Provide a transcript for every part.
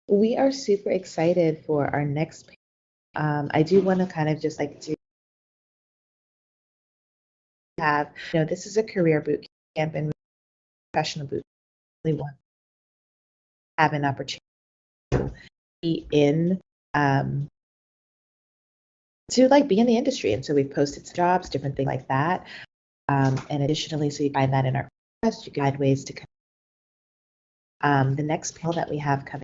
We are super excited for our next panel. I do want to kind of just like to have, this is a career boot camp and professional boot camp. We want to have an opportunity to be in, to like be in the industry. And so we've posted some jobs, different things like that. And additionally, so you find that in our podcast, you guide ways to the next panel that we have coming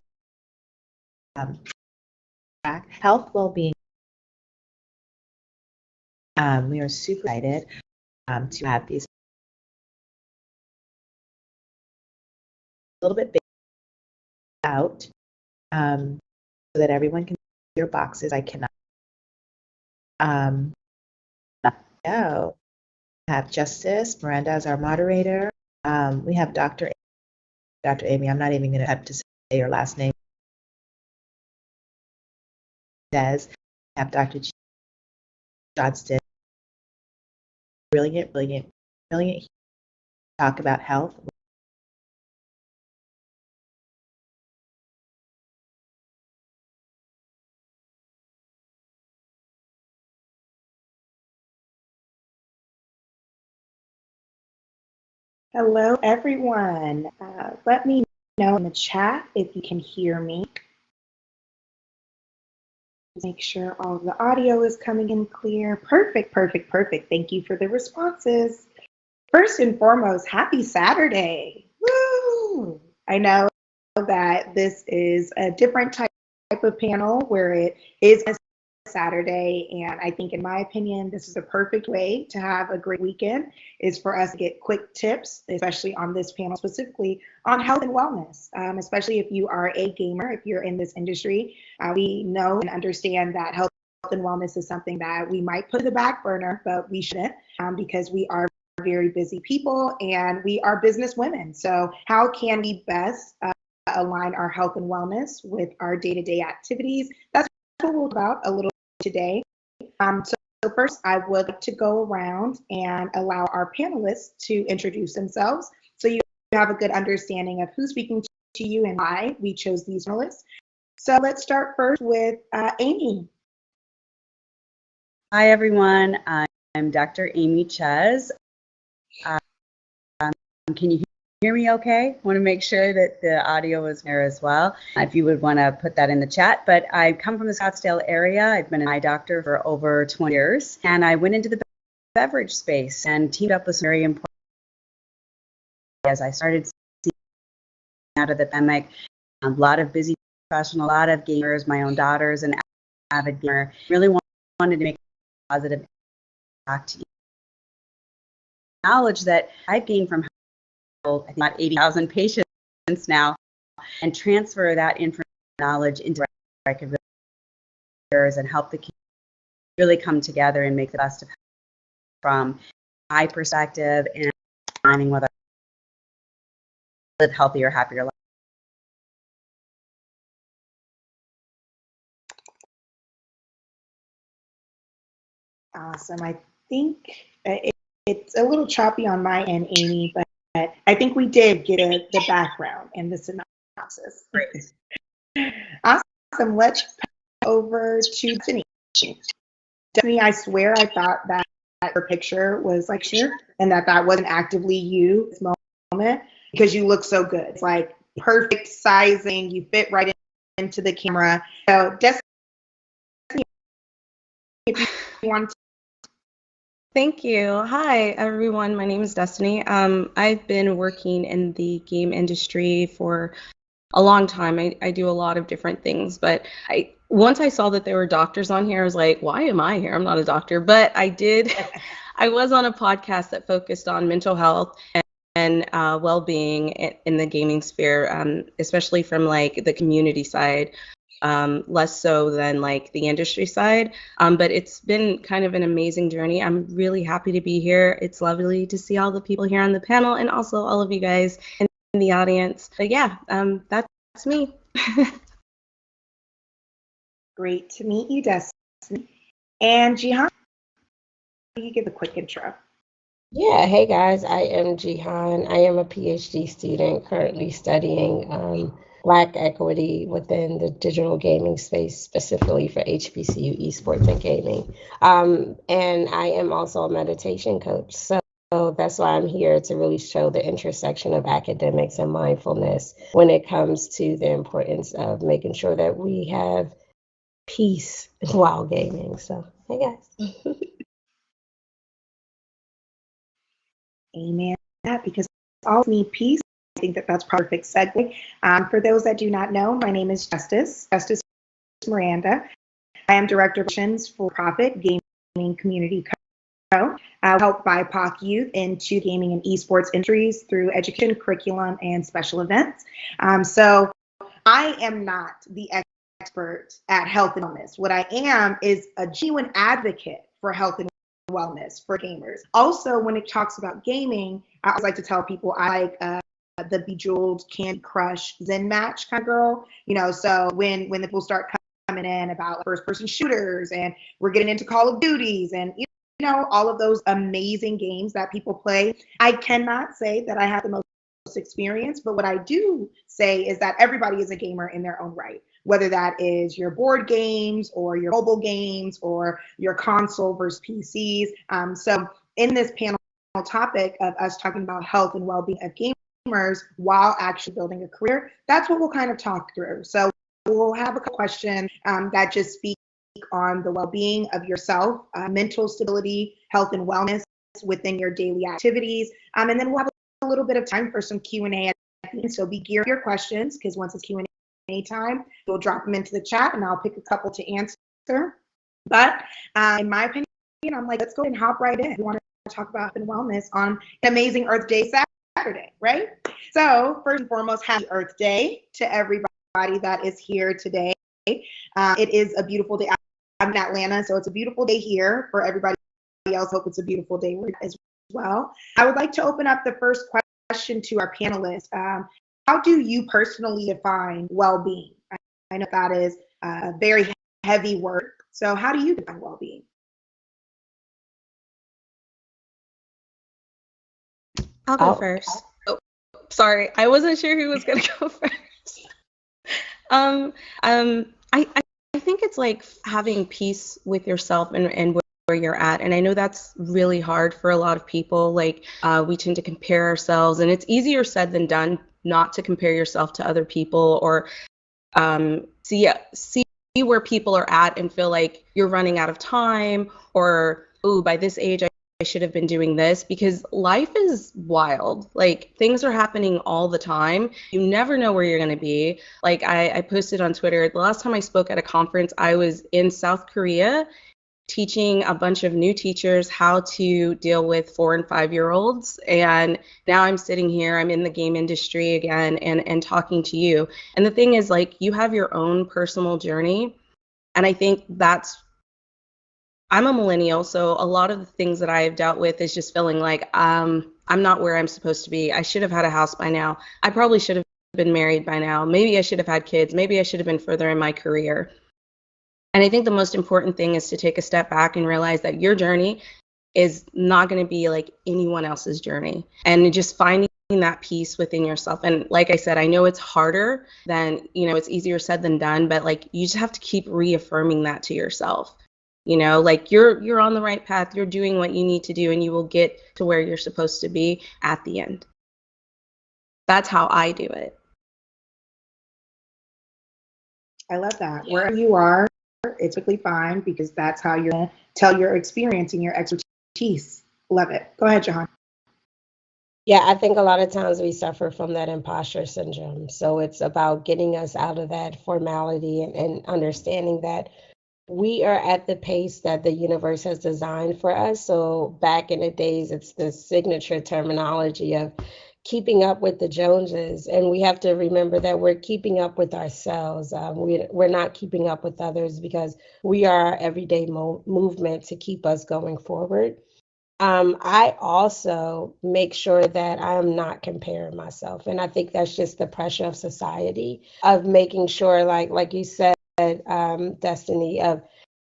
health, well-being. We are super excited to have these a little bit big out so that everyone can see your boxes. I cannot. No. We have Justice, Miranda as our moderator. We have Dr. Amy. I'm not even going to have to say your last name. Des. We have Dr. Johnston. Brilliant. Talk about health. Hello, everyone. Let me know in the chat if you can hear me. Make sure all of the audio is coming in clear. Perfect. Thank you for the responses. First and foremost, happy Saturday. Woo! I know that this is a different type of panel where it is a Saturday, and I think, in my opinion, this is a perfect way to have a great weekend, is for us to get quick tips, especially on this panel specifically on health and wellness, especially if you are a gamer, if you're in this industry. We know and understand that health and wellness is something that we might put in the back burner, but we shouldn't, because we are very busy people and we are business women. So how can we best align our health and wellness with our day-to-day activities? That's what we'll talk about a little today. So first, I would like to go around and allow our panelists to introduce themselves so you have a good understanding of who's speaking to you and why we chose these panelists. So let's start first with Amy. Hi, everyone. I'm Dr. Amy Czyz. Can you hear me okay? I want to make sure that the audio is there as well. If you would want to put that in the chat. But I come from the Scottsdale area. I've been an eye doctor for over 20 years. And I went into the beverage space and teamed up with some very important as I started seeing out of the pandemic. A lot of busy professionals, a lot of gamers, my own daughter's an avid gamer. Really wanted to make a positive impact. Knowledge that I've gained from I think about 80,000 patients now, and transfer that information knowledge into where I could really and help the community really come together and make the best of it from my perspective and aligning with live healthier, happier life. Awesome. I think it's a little choppy on my end, Amy, but I think we did get the background and the synopsis. Great. Awesome. Let's pass over to Destinee. Destinee, I swear I thought that her picture was like and that wasn't actively you this moment, because you look so good. It's like perfect sizing. You fit right into the camera. So Destinee, if you want to. Thank you. Hi, everyone. My name is Destinee. I've been working in the game industry for a long time. I do a lot of different things, but once I saw that there were doctors on here, I was like, why am I here? I'm not a doctor, but I was on a podcast that focused on mental health and well-being in the gaming sphere, especially from like the community side. Less so than like the industry side, but it's been kind of an amazing journey. I'm really happy to be here. It's lovely to see all the people here on the panel and also all of you guys in the audience. But yeah, that's me. Great to meet you, Destinee. And Jihan, you give a quick intro. Yeah, hey guys, I am Jihan. I am a PhD student currently studying lack equity within the digital gaming space, specifically for HBCU esports and gaming. And I am also a meditation coach. So that's why I'm here, to really show the intersection of academics and mindfulness when it comes to the importance of making sure that we have peace while gaming. So, hey guys. Amen. Because all need peace. I think that that's perfect segue. For those that do not know, my name is Justice Miranda. I am Director of Relations for Profit Gaming Community Co. I help BIPOC youth into gaming and esports industries through education, curriculum, and special events. So I am not the expert at health and wellness. What I am is a genuine advocate for health and wellness for gamers. Also, when it talks about gaming, I always like to tell people I like the Bejeweled, Candy Crush, Zen Match kind of girl. So when the people start coming in about first-person shooters, and we're getting into Call of Duties, and all of those amazing games that people play, I cannot say that I have the most experience, but what I do say is that everybody is a gamer in their own right, whether that is your board games or your mobile games or your console versus PCs. So in this panel topic of us talking about health and well-being of gamers while actually building a career, that's what we'll kind of talk through. So we'll have a question that just speak on the well-being of yourself, mental stability, health and wellness within your daily activities. And then we'll have a little bit of time for some Q&A at the end. So be geared for your questions, because once it's Q&A time, we'll drop them into the chat and I'll pick a couple to answer. But in my opinion, I'm like, let's go and hop right in. We want to talk about health and wellness on an amazing Earth Day Saturday, right? So first and foremost, happy Earth Day to everybody that is here today. It is a beautiful day. I'm in Atlanta, so it's a beautiful day here. For everybody else, hope it's a beautiful day as well. I would like to open up the first question to our panelists. How do you personally define well-being? I know that is a very heavy word. So how do you define well-being? I'll go first. Oh, sorry, I wasn't sure who was gonna go first. I think it's like having peace with yourself and where you're at. And I know that's really hard for a lot of people. Like we tend to compare ourselves, and it's easier said than done not to compare yourself to other people, or see where people are at and feel like you're running out of time, or, ooh, by this age, I should have been doing this, because life is wild. Like things are happening all the time. You never know where you're going to be. Like I posted on Twitter, the last time I spoke at a conference, I was in South Korea teaching a bunch of new teachers how to deal with 4- and 5-year-olds. And now I'm sitting here, I'm in the game industry again and talking to you. And the thing is, like, you have your own personal journey. And I think I'm a millennial, so a lot of the things that I have dealt with is just feeling like I'm not where I'm supposed to be. I should have had a house by now. I probably should have been married by now. Maybe I should have had kids. Maybe I should have been further in my career. And I think the most important thing is to take a step back and realize that your journey is not going to be like anyone else's journey, and just finding that peace within yourself. And like I said, I know it's harder than, it's easier said than done, but like you just have to keep reaffirming that to yourself. Like you're on the right path, you're doing what you need to do, and you will get to where you're supposed to be at the end. That's how I do it. I love that. Wherever you are, it's perfectly fine, because that's how you're going to tell your experience and your expertise. Love it. Go ahead, Jihan. Yeah, I think a lot of times we suffer from that imposter syndrome. So it's about getting us out of that formality and understanding that we are at the pace that the universe has designed for us. So back in the days, it's the signature terminology of keeping up with the Joneses. And we have to remember that we're keeping up with ourselves. We're not keeping up with others, because we are our everyday movement to keep us going forward. I also make sure that I'm not comparing myself. And I think that's just the pressure of society, of making sure, like you said, Destinee, of,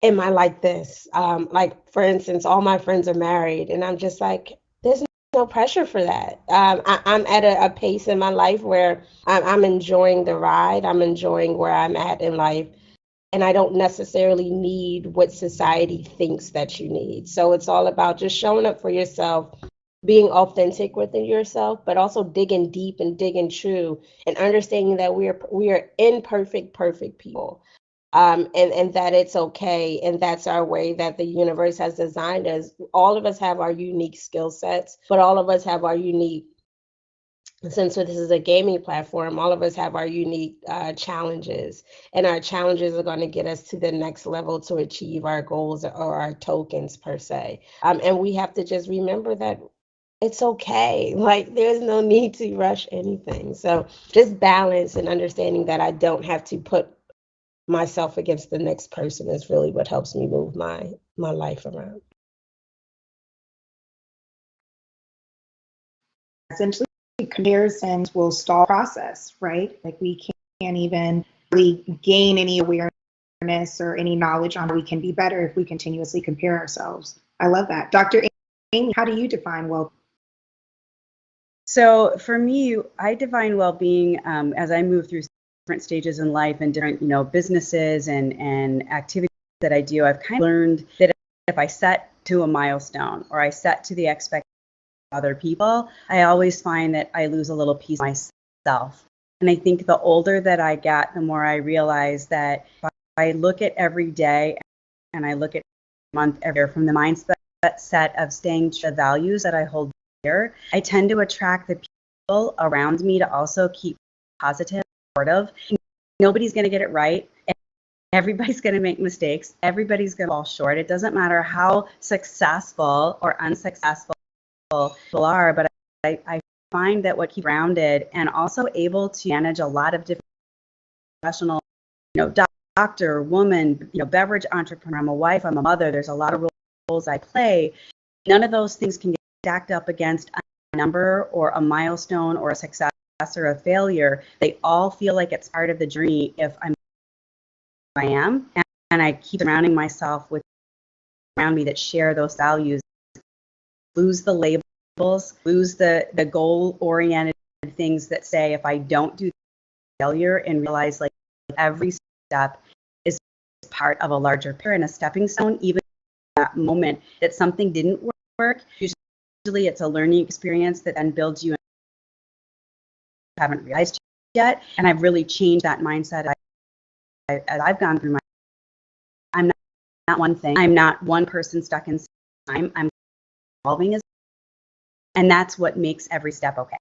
am I like this? Like, for instance, all my friends are married, and I'm just like, there's no pressure for that. I'm at a pace in my life where I'm enjoying the ride. I'm enjoying where I'm at in life. And I don't necessarily need what society thinks that you need. So it's all about just showing up for yourself, being authentic within yourself, but also digging deep and digging true and understanding that we are imperfect, perfect people. And that it's okay, and that's our way that the universe has designed us. All of us have our unique skill sets, but all of us have our unique, since this is a gaming platform, all of us have our unique challenges, and our challenges are going to get us to the next level to achieve our goals or our tokens per se. And we have to just remember that it's okay. Like, there's no need to rush anything. So just balance and understanding that I don't have to put myself against the next person is really what helps me move my life around. Essentially, comparisons will stall process, right? Like, we can't even really gain any awareness or any knowledge on how we can be better if we continuously compare ourselves. I love that. Dr. Amy, how do you define well? So for me, I define well-being as I move through different stages in life and different, businesses and activities that I do. I've kind of learned that if I set to a milestone or I set to the expectation of other people, I always find that I lose a little piece of myself. And I think the older that I get, the more I realize that if I look at every day and I look at month every year from the mindset set of staying to the values that I hold dear, I tend to attract the people around me to also keep positive, supportive. Nobody's going to get it right. Everybody's going to make mistakes. Everybody's going to fall short. It doesn't matter how successful or unsuccessful people are, but I find that what keeps grounded and also able to manage a lot of different professional, doctor, woman, beverage entrepreneur. I'm a wife, I'm a mother. There's a lot of roles I play. None of those things can get stacked up against a number or a milestone or a success or a failure. They all feel like it's part of the journey if I'm who I am, and I keep surrounding myself with around me that share those values. Lose the labels, lose the goal-oriented things that say if I don't do failure, and realize like every step is part of a larger picture and a stepping stone. Even that moment that something didn't work, usually it's a learning experience that then builds you and you haven't realized yet. And I've really changed that mindset as I've gone through I'm not one thing. I'm not one person stuck in time. I'm evolving, and that's what makes every step okay.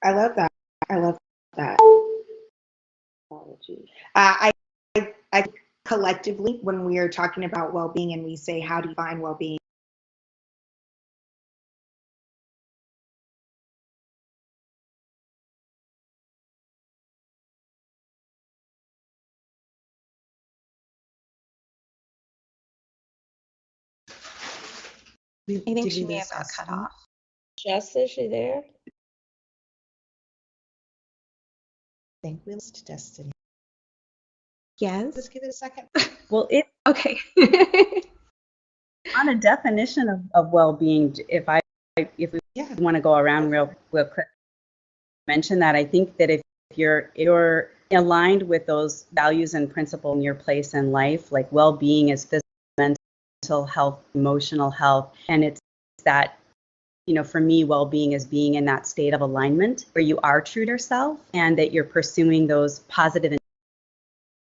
I love that. I love that. I collectively, when we are talking about well-being and we say, how do you find well-being? I think she may have got cut off. Justice, you there? I think we lost Destiny. Yes. Let's give it a second. Well, it Okay. on a definition of well-being, if we want to go around real quick, mention that I think that if you're aligned with those values and principles in your place in life, like well-being is physical, mental health, emotional health, and it's that, for me, well-being is being in that state of alignment where you are true to yourself and that you're pursuing those positive in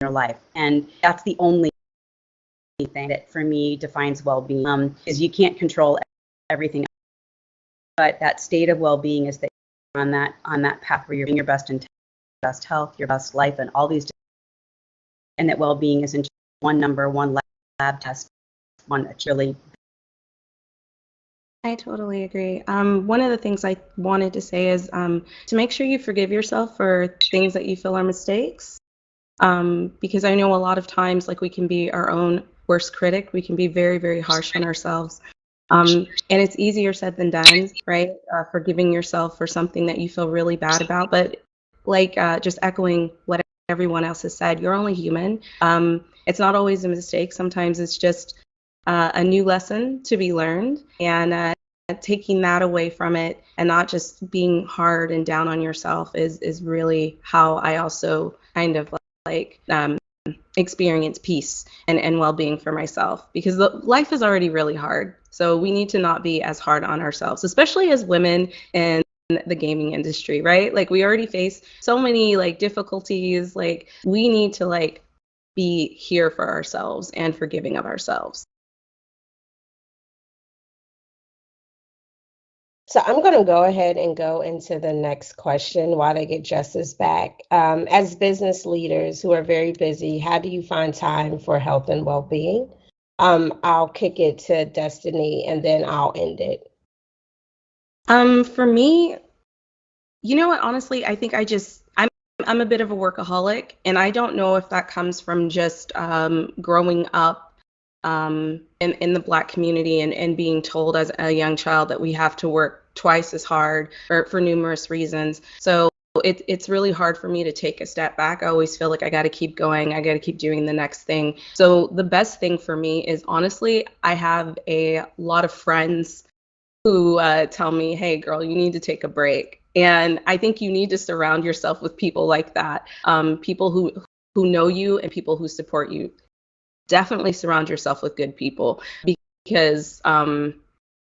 your life. And that's the only thing that for me defines well-being, is you can't control everything, but that state of well-being is that you're on that path where you're being your best in best health, your best life, and all these, and that well-being isn't one number, one lab test, one that's really. I totally agree. One of the things I wanted to say is to make sure you forgive yourself for things that you feel are mistakes. Because I know a lot of times, like, we can be our own worst critic. We can be very, very harsh on ourselves. And it's easier said than done, right? Forgiving yourself for something that you feel really bad about. But like just echoing what everyone else has said, you're only human. It's not always a mistake. Sometimes it's just a new lesson to be learned, and taking that away from it and not just being hard and down on yourself is really how I also kind of like experience peace and well-being for myself, because life is already really hard. So we need to not be as hard on ourselves, especially as women in the gaming industry, right? Like we already face so many like difficulties. Like we need to like be here for ourselves and forgiving of ourselves. So I'm going to go ahead and go into the next question while they get Justice back. As business leaders who are very busy, how do you find time for health and well-being? I'll kick it to Destinee and then I'll end it. For me, you know what, honestly, I think I'm a bit of a workaholic, and I don't know if that comes from just growing up in the Black community and being told as a young child that we have to work twice as hard for numerous reasons. So it's really hard for me to take a step back. I always feel like I got to keep going. I got to keep doing the next thing. So the best thing for me is, honestly, I have a lot of friends who tell me, hey, girl, you need to take a break. And I think you need to surround yourself with people like that, people who know you and people who support you. Definitely surround yourself with good people, because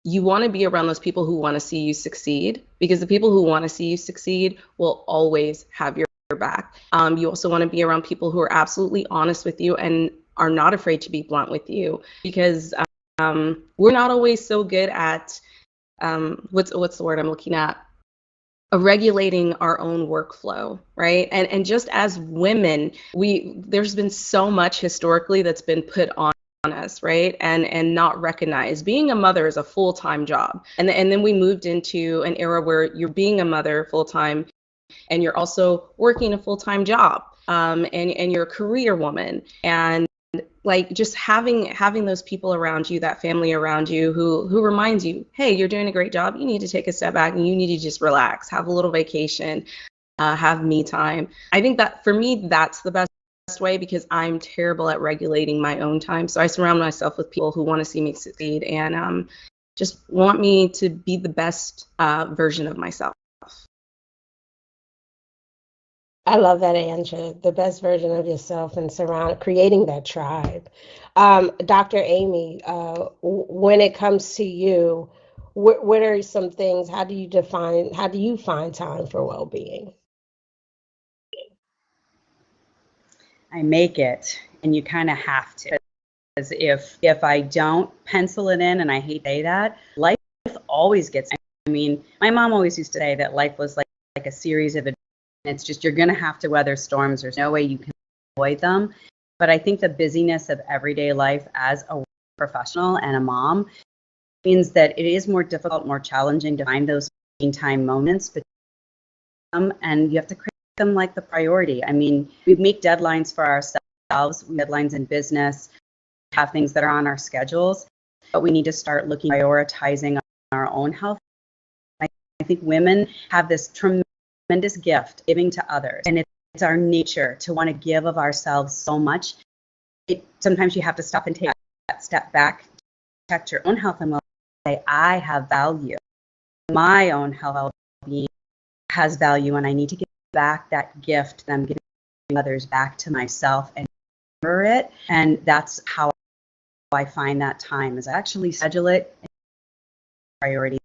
you want to be around those people who want to see you succeed, because the people who want to see you succeed will always have your back. You also want to be around people who are absolutely honest with you and are not afraid to be blunt with you, because we're not always so good at what's the word I'm looking at? Regulating our own workflow, right? And just as women, there's been so much historically that's been put on us, right? And not recognized. Being a mother is a full-time job. And then we moved into an era where you're being a mother full-time and you're also working a full-time job. And you're a career woman. And like just having those people around you, that family around you who reminds you, hey, you're doing a great job. You need to take a step back and you need to just relax, have a little vacation, have me time. I think that for me, that's the best way, because I'm terrible at regulating my own time. So I surround myself with people who want to see me succeed and just want me to be the best version of myself. I love that answer, the best version of yourself and creating that tribe. Dr. Amy, when it comes to you, what are some things, how do you find time for well-being? I make it, and you kind of have to. Because if I don't pencil it in, and I hate to say that, life always gets. I mean, my mom always used to say that life was like a series of. It's just you're going to have to weather storms. There's no way you can avoid them. But I think the busyness of everyday life as a professional and a mom means that it is more difficult, more challenging to find those time moments. But and you have to create them like the priority. I mean, we make deadlines for ourselves, deadlines in business, have things that are on our schedules, but we need to start prioritizing our own health. I think women have this tremendous gift giving to others, and it's our nature to want to give of ourselves so much. Sometimes you have to stop and take that step back, protect your own health and well-being. Say, I have value. My own health and well-being has value, and I need to give back that gift that I'm giving others back to myself and remember it. And that's how I find that time, is I actually schedule it and priority.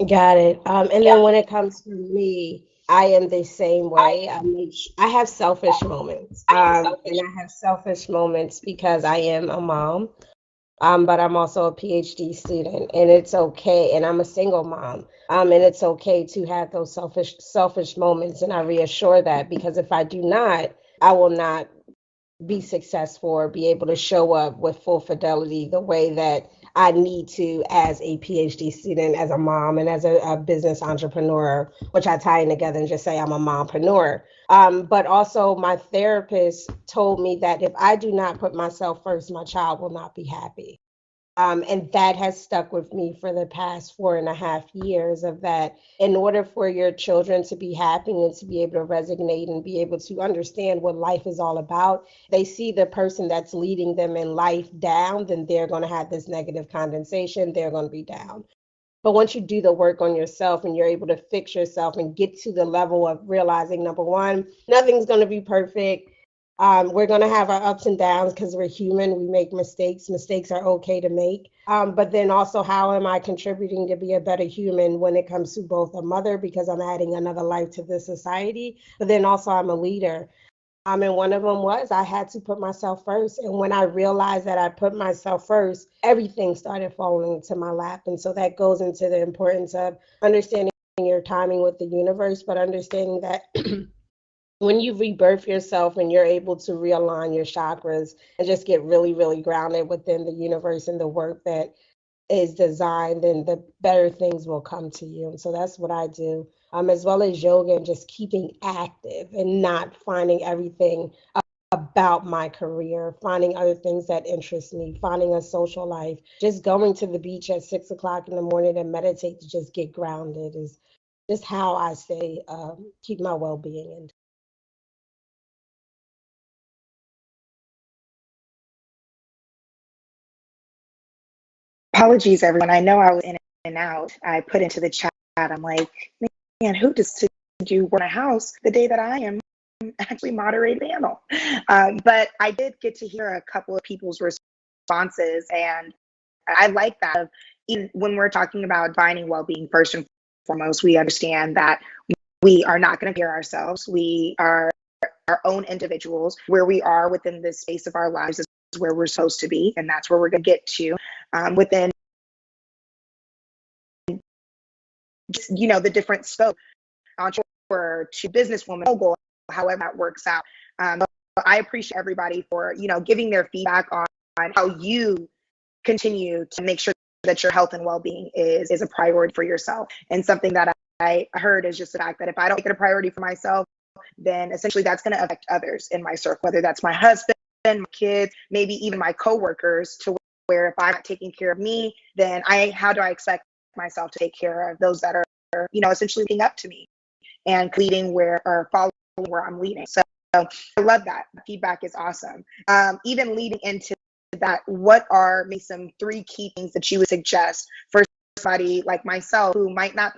Got it. And then when it comes to me, I am the same way. I have selfish moments. And I have selfish moments because I am a mom, but I'm also a PhD student, and it's okay. And I'm a single mom, and it's okay to have those selfish moments. And I reassure that, because if I do not, I will not be successful or be able to show up with full fidelity the way that I need to as a PhD student, as a mom, and as a business entrepreneur, which I tie in together and just say I'm a mompreneur. But also my therapist told me that if I do not put myself first, my child will not be happy. And that has stuck with me for the past 4.5 years of that. In order for your children to be happy and to be able to resonate and be able to understand what life is all about, they see the person that's leading them in life down, then they're going to have this negative condensation. They're going to be down. But once you do the work on yourself and you're able to fix yourself and get to the level of realizing, number one, nothing's going to be perfect. We're going to have our ups and downs because we're human. We make mistakes. Mistakes are okay to make. But then also, how am I contributing to be a better human when it comes to both a mother, because I'm adding another life to this society, but then also I'm a leader. And one of them was I had to put myself first. And when I realized that I put myself first, everything started falling into my lap. And so that goes into the importance of understanding your timing with the universe, but understanding that when you rebirth yourself and you're able to realign your chakras and just get really, really grounded within the universe and the work that is designed, then the better things will come to you. And so that's what I do, as well as yoga and just keeping active and not finding everything about my career, finding other things that interest me, finding a social life, just going to the beach at 6 o'clock in the morning and meditate to just get grounded is just how I say, keep my well-being in. Apologies, everyone. I know I was in and out. I put into the chat, I'm like, man, who does to do work in a house the day that I am actually moderating the panel? But I did get to hear a couple of people's responses, and I like that. Even when we're talking about defining well-being, first and foremost, we understand that we are not going to compare ourselves. We are our own individuals. Where we are within this space of our lives is where we're supposed to be, and that's where we're going to get to within just, the different scope, entrepreneur to businesswoman, mogul, however that works out. But I appreciate everybody for, giving their feedback on how you continue to make sure that your health and well-being is a priority for yourself. And something that I heard is just the fact that if I don't make it a priority for myself, then essentially that's going to affect others in my circle, whether that's my husband, my kids, maybe even my coworkers, to where if I'm not taking care of me, then how do I expect myself to take care of those that are, essentially looking up to me and leading or following where I'm leading. So I love that. Feedback is awesome. Even leading into that, what are maybe some 3 key things that you would suggest for somebody like myself who might not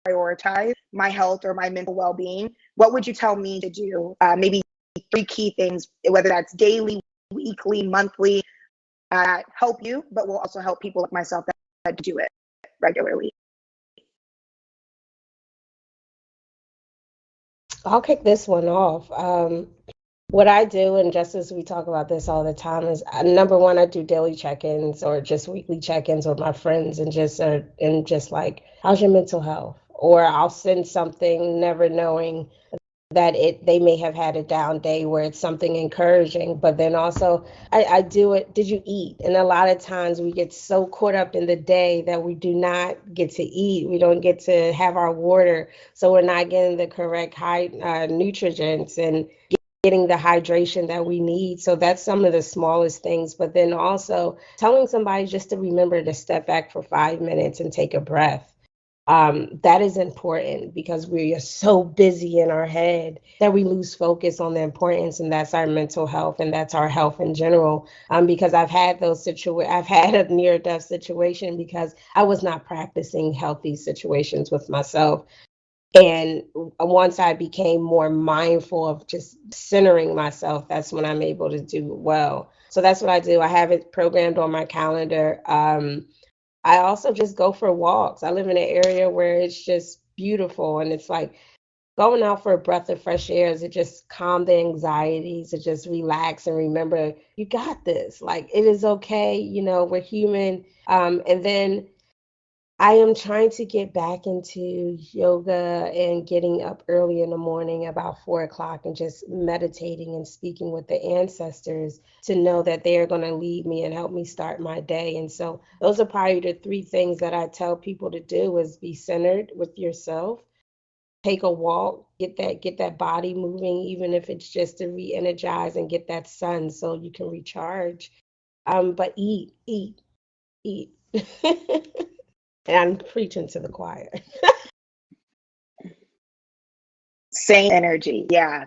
prioritize my health or my mental well-being? What would you tell me to do? Maybe 3 key things, whether that's daily, weekly, monthly, help you, but will also help people like myself that do it regularly. I'll kick this one off. What I do, and just as we talk about this all the time, is number one, I do daily check-ins or just weekly check-ins with my friends and just like, how's your mental health? Or I'll send something never knowing that they may have had a down day where it's something encouraging, but then also I do it, did you eat? And a lot of times we get so caught up in the day that we do not get to eat. We don't get to have our water, so we're not getting the correct high nutrients and getting the hydration that we need. So that's some of the smallest things, but then also telling somebody just to remember to step back for 5 minutes and take a breath. That is important because we are so busy in our head that we lose focus on the importance, and that's our mental health and that's our health in general. Because I've had I've had a near-death situation because I was not practicing healthy situations with myself. And once I became more mindful of just centering myself, that's when I'm able to do well. So that's what I do. I have it programmed on my calendar. I also just go for walks. I live in an area where it's just beautiful, and it's like going out for a breath of fresh air to just calm the anxieties, to just relax and remember you got this. Like, it is okay, we're human. And then I am trying to get back into yoga and getting up early in the morning, about 4 o'clock, and just meditating and speaking with the ancestors to know that they are going to lead me and help me start my day. And so those are probably the 3 things that I tell people to do: is be centered with yourself, take a walk, get that body moving, even if it's just to re-energize and get that sun so you can recharge. But eat eat. And I'm preaching to the choir. Same energy. Yeah.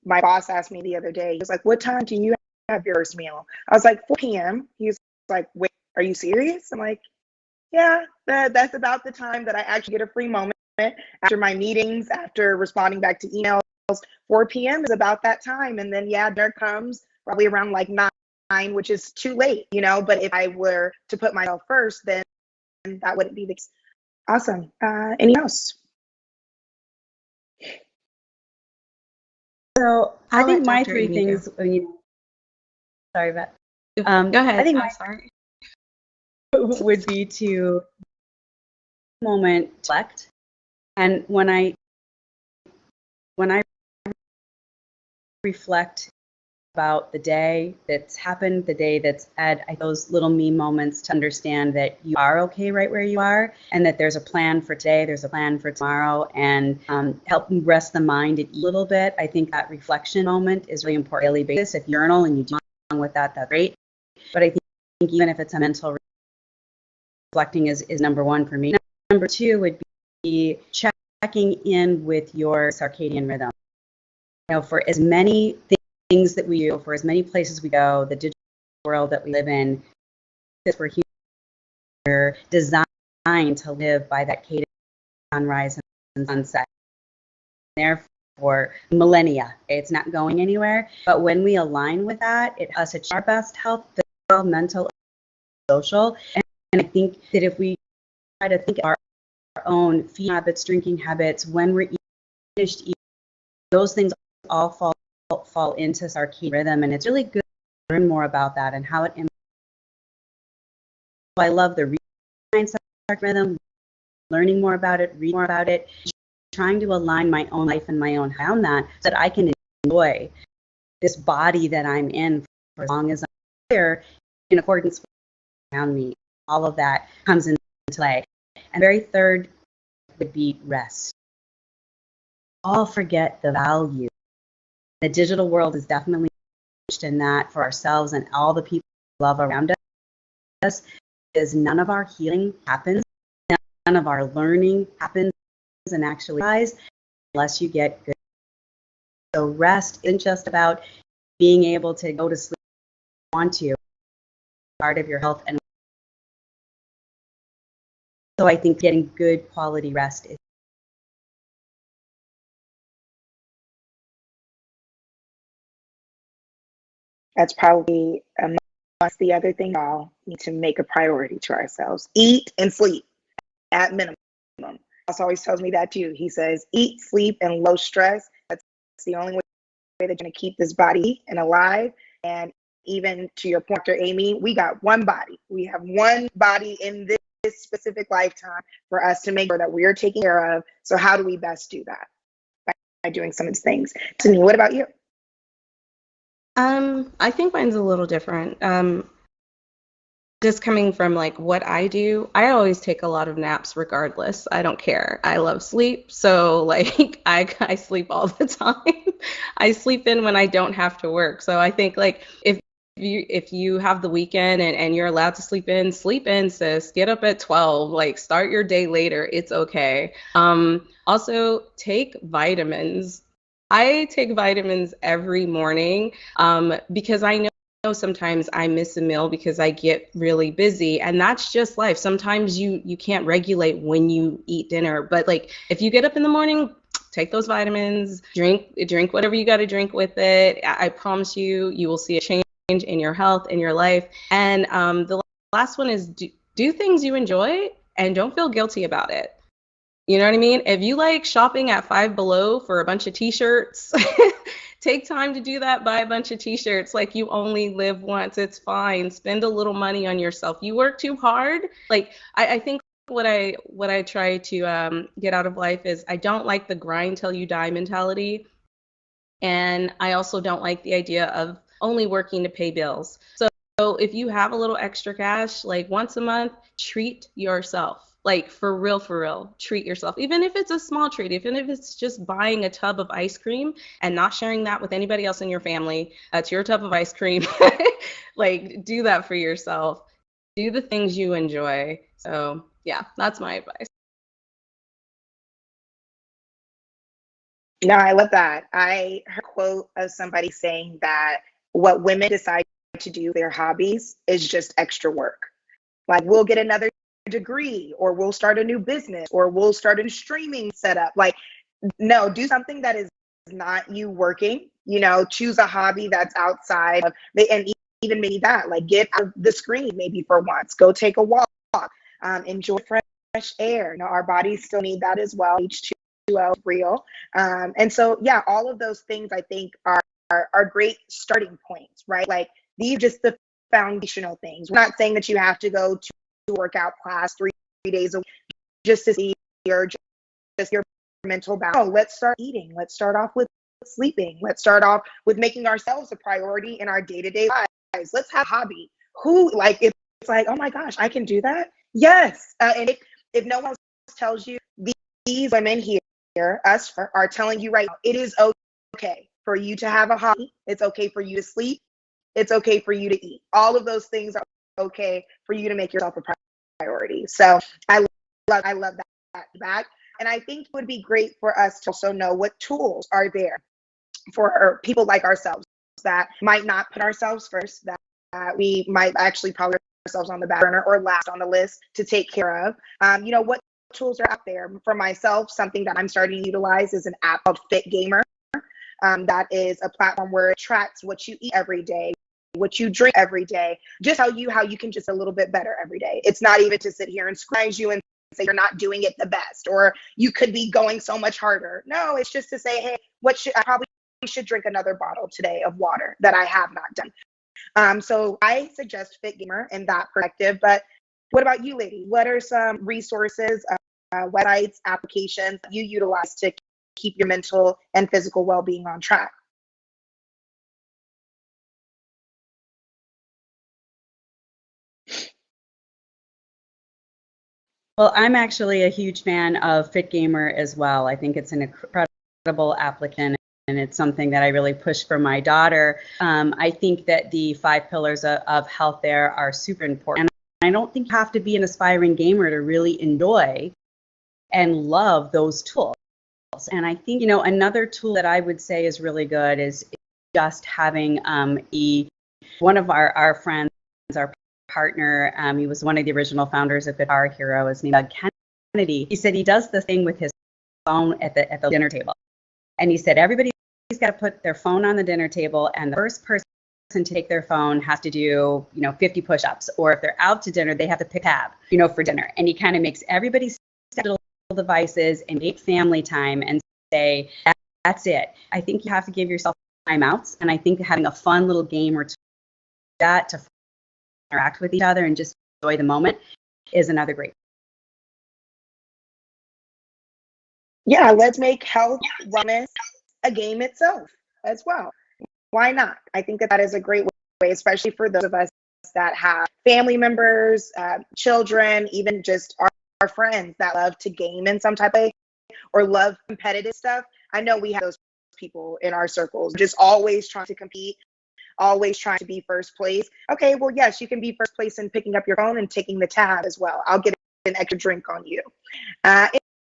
My boss asked me the other day, he was like, what time do you have your first meal? I was like, 4 p.m. He was like, wait, are you serious? I'm like, yeah, that's about the time that I actually get a free moment after my meetings, after responding back to emails. 4 p.m. is about that time. And then, yeah, dinner comes probably around like 9, which is too late, but if I were to put myself first, then that wouldn't be the case. Awesome. Anything else? So I I'll think let my Dr. 3 Amy things, sorry, Beth. Go ahead. I think I'm my sorry. would be to moment reflect. And when I reflect about the day that's happened, the day that's had those little me moments to understand that you are okay right where you are, and that there's a plan for today, there's a plan for tomorrow, and help rest the mind a little bit. I think that reflection moment is really important on a daily basis. If you journal and you do along with that, that's great. But I think even if it's a mental reflecting is number 1 for me. Number 2 would be checking in with your circadian rhythm. For as many things that we do, for as many places we go, the digital world that we live in, because we're designed to live by that cadence, sunrise and sunset. Therefore, millennia, it's not going anywhere. But when we align with that, it has us achieve our best health, physical, mental, social. And I think that if we try to think of our own feeding habits, drinking habits, when we're finished eating, those things all fall into circadian rhythm, and it's really good to learn more about that and how it impacts. I love the circadian rhythm, learning more about it, reading more about it, trying to align my own life and my own around that so that I can enjoy this body that I'm in for as long as I'm here in accordance with around me. All of that comes into play. And very third would be rest. All forget the value. The digital world is definitely in that for ourselves and all the people we love around us, is none of our healing happens, none of our learning happens and actually lies unless you get good. So rest isn't just about being able to go to sleep if you want to, part of your health. And so I think getting good quality rest is That's probably amongst the other thing all need to make a priority to ourselves. Eat and sleep at minimum. Boss always tells me that too. He says, eat, sleep, and low stress. That's the only way that you're going to keep this body and alive. And even to your point, Dr. Amy, we got one body. We have one body in this specific lifetime for us to make sure that we're taking care of. So how do we best do that? By doing some of these things. Destinee, what about you? I think mine's a little different. Just coming from like what I do, I always take a lot of naps regardless. I don't care. I love sleep. So like I sleep all the time. I sleep in when I don't have to work. So I think like if you have the weekend and you're allowed to sleep in, sis. Get up at 12, like start your day later. It's okay. Also take vitamins. I take vitamins every morning because I know sometimes I miss a meal because I get really busy, and that's just life. Sometimes you can't regulate when you eat dinner, but like if you get up in the morning, take those vitamins, drink whatever you got to drink with it. I promise you will see a change in your health, in your life. And the last one is do things you enjoy and don't feel guilty about it. You know what I mean? If you like shopping at Five Below for a bunch of t-shirts, take time to do that. Buy a bunch of t-shirts. Like you only live once. It's fine. Spend a little money on yourself. You work too hard. Like I think what I try to get out of life is I don't like the grind till you die mentality. And I also don't like the idea of only working to pay bills. So if you have a little extra cash, like once a month, treat yourself. Like for real, treat yourself. Even if it's a small treat, even if it's just buying a tub of ice cream and not sharing that with anybody else in your family, that's your tub of ice cream. Like do that for yourself. do the things you enjoy. So yeah, that's my advice. No, I love that. I heard a quote of somebody saying that what women decide to do with their hobbies is just extra work. Like we'll get another degree, or we'll start a new business, or we'll start a streaming setup. Like, no, do something that is not you working. Choose a hobby that's outside of, and even maybe that, like get out of the screen maybe for once, go take a walk, enjoy fresh air. Our bodies still need that as well. H2O is real. And so, yeah, all of those things I think are great starting points, right? Like these are just the foundational things. We're not saying that you have to go to a workout class 3 days a week just to see your mental balance. No, let's start eating. Let's start off with sleeping. Let's start off with making ourselves a priority in our day-to-day lives. Let's have a hobby. It's like, oh my gosh, I can do that? Yes. And if no one else tells you, these women here, us, are telling you right now, it is okay for you to have a hobby. It's okay for you to sleep. It's okay for you to eat. All of those things are okay for you to make yourself a priority. So I love that back. And I think it would be great for us to also know what tools are there for people like ourselves that might not put ourselves first, that we might actually probably put ourselves on the back burner or last on the list to take care of. What tools are out there? For myself, something that I'm starting to utilize is an app called Fit Gamer. That is a platform where it tracks what you eat every day, what you drink every day, just how you can just a little bit better every day. It's not even to sit here and scrutinize you and say you're not doing it the best, or you could be going so much harder. No, it's just to say, hey, I probably should drink another bottle today of water that I have not done. So I suggest Fit Gamer in that perspective. But what about you, lady? What are some resources, websites, applications you utilize to keep your mental and physical well-being on track? Well, I'm actually a huge fan of Fit Gamer as well. I think it's an incredible application, and it's something that I really push for my daughter. I think that the 5 pillars of health there are super important. And I don't think you have to be an aspiring gamer to really enjoy and love those tools. And I think, another tool that I would say is really good is just having one of our friends, our partner, he was one of the original founders of Guitar Hero, his name is Kennedy. He said he does the thing with his phone at the dinner table. And he said everybody's got to put their phone on the dinner table, and the first person to take their phone has to do, 50 push-ups. Or if they're out to dinner, they have to pick tab, for dinner. And he kind of makes everybody set little devices and make family time and say, that's it. I think you have to give yourself timeouts. And I think having a fun little game or two that to interact with each other and just enjoy the moment is another great. Yeah, let's make health wellness a game itself as well. Why not? I think that is a great way, especially for those of us that have family members, children, even just our friends that love to game in some type of way or love competitive stuff. I know we have those people in our circles, just always trying to compete, always trying to be first place. Okay, well, yes, you can be first place in picking up your phone and taking the tab as well. I'll get an extra drink on you.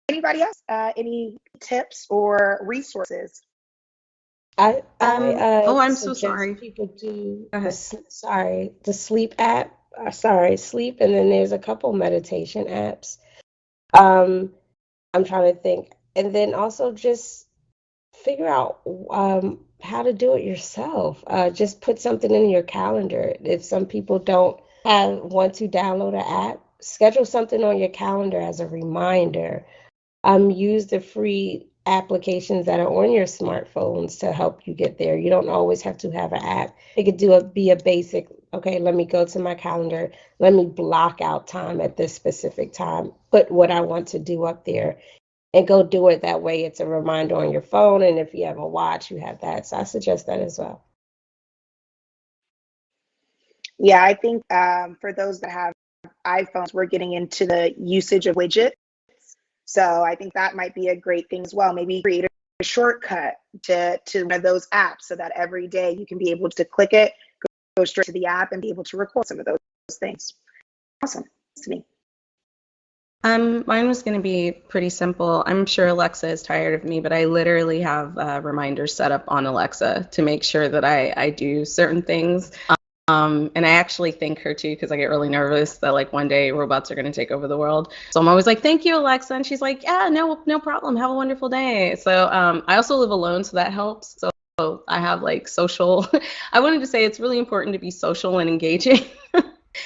Anybody else? Any tips or resources? I'm so suggest sorry. people do Go ahead. the sleep app. Sleep, and then there's a couple meditation apps. I'm trying to think, and then also just figure out how to do it yourself. Just put something in your calendar. If some people don't want to download an app, schedule something on your calendar as a reminder. Use the free applications that are on your smartphones to help you get there. You don't always have to have an app. It could be a basic, okay, let me go to my calendar. Let me block out time at this specific time. Put what I want to do up there and go do it. That way it's a reminder on your phone. And if you have a watch, you have that. So I suggest that as well. Yeah, I think for those that have iPhones, we're getting into the usage of widgets. So I think that might be a great thing as well. Maybe create a shortcut to one of those apps so that every day you can be able to click it, go straight to the app and be able to record some of those things. Awesome. Destiny. Mine was going to be pretty simple. I'm sure Alexa is tired of me, but I literally have reminders set up on Alexa to make sure that I do certain things. And I actually thank her too, because I get really nervous that like one day robots are going to take over the world. So I'm always like, thank you, Alexa. And she's like, yeah, no problem. Have a wonderful day. So I also live alone, so that helps. So I have like social, I wanted to say it's really important to be social and engaging.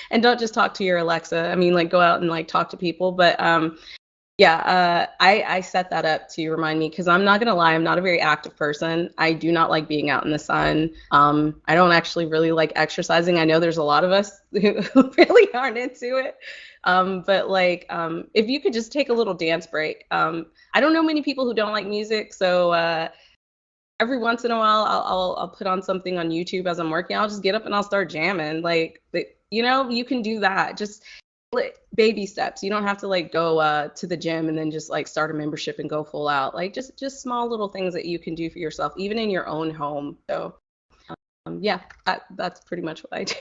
And don't just talk to your Alexa. I mean, like go out and like talk to people. But I set that up to remind me, because I'm not going to lie, I'm not a very active person. I do not like being out in the sun. I don't actually really like exercising. I know there's a lot of us who really aren't into it. But like, if you could just take a little dance break. I don't know many people who don't like music. So every once in a while, I'll put on something on YouTube as I'm working. I'll just get up and I'll start jamming. Like, you can do that. Just baby steps. You don't have to like go to the gym and then just like start a membership and go full out. Like just small little things that you can do for yourself, even in your own home. So that's pretty much what I do.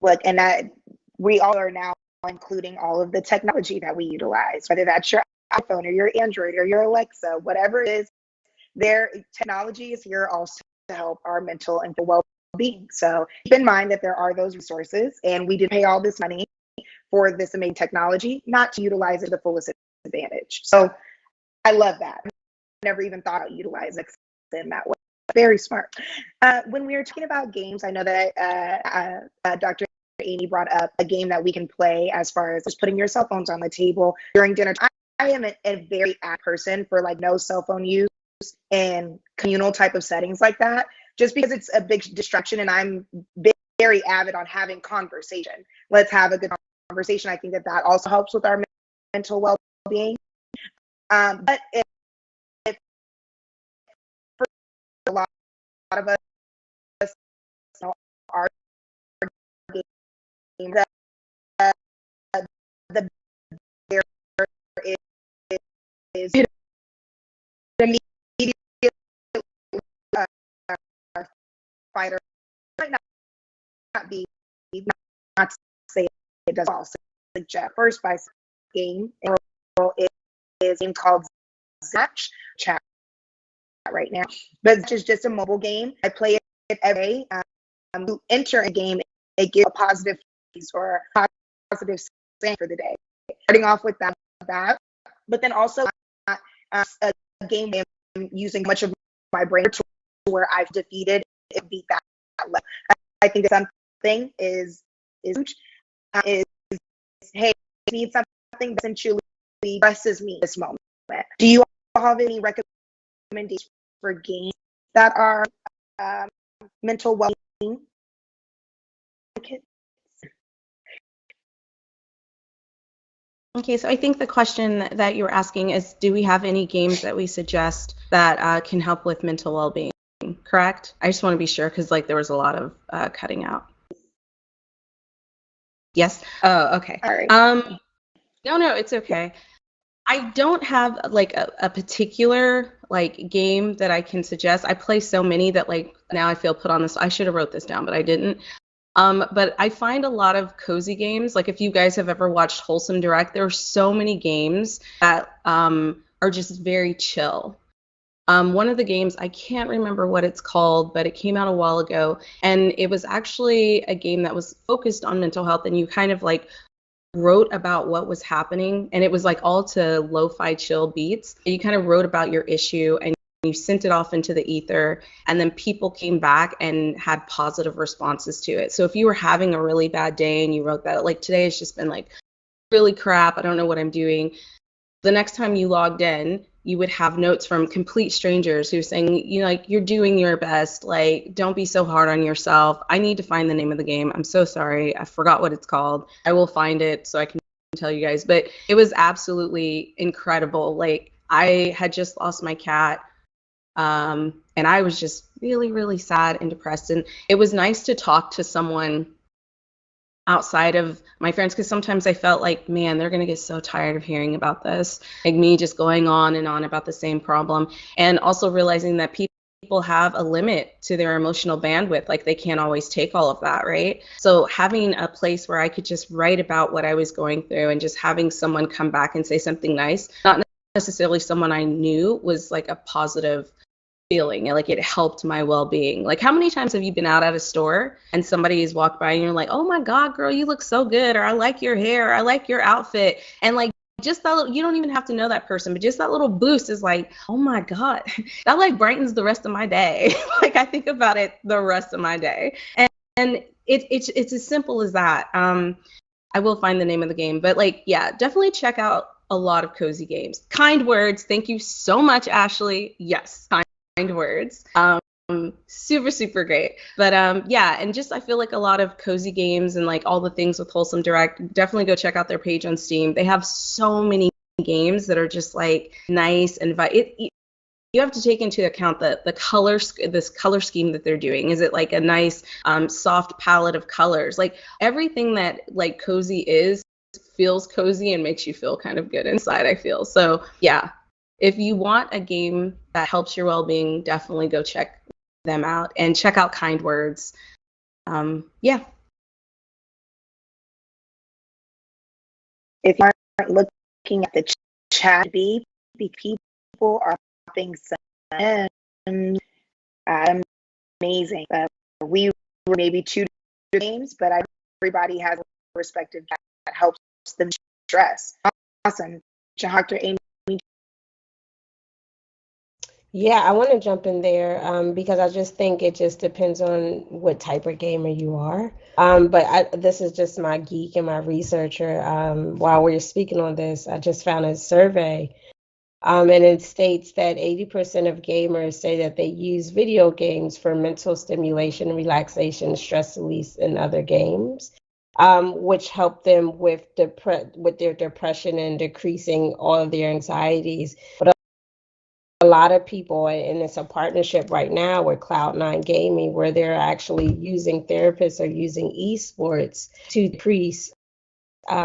Look, and we all are now including all of the technology that we utilize, whether that's your iPhone or your Android or your Alexa, whatever it is, their technology is here also to help our mental and well-being. So keep in mind that there are those resources, and we did pay all this money for this amazing technology, not to utilize it to the fullest advantage. So I love that. I never even thought about utilizing it in that way. Very smart. When we were talking about games, I know that Dr. Amy brought up a game that we can play as far as just putting your cell phones on the table during dinner. I am a very apt person for like no cell phone use and communal type of settings like that, just because it's a big distraction, and I'm very avid on having conversation. Let's have a good conversation. I think that also helps with our mental well-being. But if for a lot of us, our games, the barrier is immediate fighter might not be, not to say it does also suggest. First by game is a game called Zatch chat right now, but it's just a mobile game. I play it every day. You enter a game, it gives a positive or a positive saying for the day. Starting off with that, but then also a game I'm using much of my brain to where I've defeated and beat that level. I think that something is hey, I need something that essentially blesses me this moment. Do you all have any recommendations for games that are mental well-being? Okay, so I think the question that you were asking is, do we have any games that we suggest that can help with mental well-being? Correct? I just want to be sure, because like there was a lot of cutting out. Yes. Oh, okay. All right. No, it's okay. I don't have like a particular like game that I can suggest. I play so many that like now I feel put on this. I should have wrote this down, but I didn't. But I find a lot of cozy games. Like if you guys have ever watched Wholesome Direct, there are so many games that are just very chill. One of the games, I can't remember what it's called, but it came out a while ago, and it was actually a game that was focused on mental health, and you kind of like wrote about what was happening, and it was like all to lo-fi chill beats. You kind of wrote about your issue and you sent it off into the ether, and then people came back and had positive responses to it. So if you were having a really bad day and you wrote that, like today has just been like really crap, I don't know what I'm doing, the next time you logged in, you would have notes from complete strangers who are saying, you know, like, you're doing your best, like, don't be so hard on yourself. I need to find the name of the game. I'm so sorry. I forgot what it's called. I will find it so I can tell you guys. But it was absolutely incredible. Like, I had just lost my cat, and I was just really, really sad and depressed. And it was nice to talk to someone outside of my friends, because sometimes I felt like, man, they're going to get so tired of hearing about this, like me just going on and on about the same problem. And also realizing that people people have a limit to their emotional bandwidth. Like they can't always take all of that, right? So having a place where I could just write about what I was going through and just having someone come back and say something nice, not necessarily someone I knew, was like a positive feeling. Like it helped my well-being. Like how many times have you been out at a store and somebody has walked by and you're like, oh my God, girl, you look so good, or I like your hair, or I like your outfit, and like just that little, you don't even have to know that person, but just that little boost is like, oh my God, that like brightens the rest of my day. Like I think about it the rest of my day, and it's as simple as that. I will find the name of the game, but like, yeah, definitely check out a lot of cozy games. Kind words. Thank you so much, Ashley. Yes, kind words. Super, super great. But yeah, and just I feel like a lot of cozy games and like all the things with Wholesome Direct, definitely go check out their page on Steam. They have so many games that are just like nice and you have to take into account the color, this color scheme that they're doing. Is it like a nice soft palette of colors? Like everything that like cozy is feels cozy and makes you feel kind of good inside, I feel. So yeah, if you want a game that helps your well-being, definitely go check them out and check out Kind Words. Yeah. If you aren't looking at the chat, people are popping some amazing. We were maybe two games, but everybody has a respective that helps them stress. Awesome. Dr. Amy. Yeah, I want to jump in there because I just think it just depends on what type of gamer you are. But this is just my geek and my researcher. While we're speaking on this, I just found a survey, and it states that 80% of gamers say that they use video games for mental stimulation, relaxation, stress release, and other games, which help them with their depression and decreasing all of their anxieties. But a lot of people, and it's a partnership right now with Cloud9 Gaming, where they're actually using therapists or using esports to decrease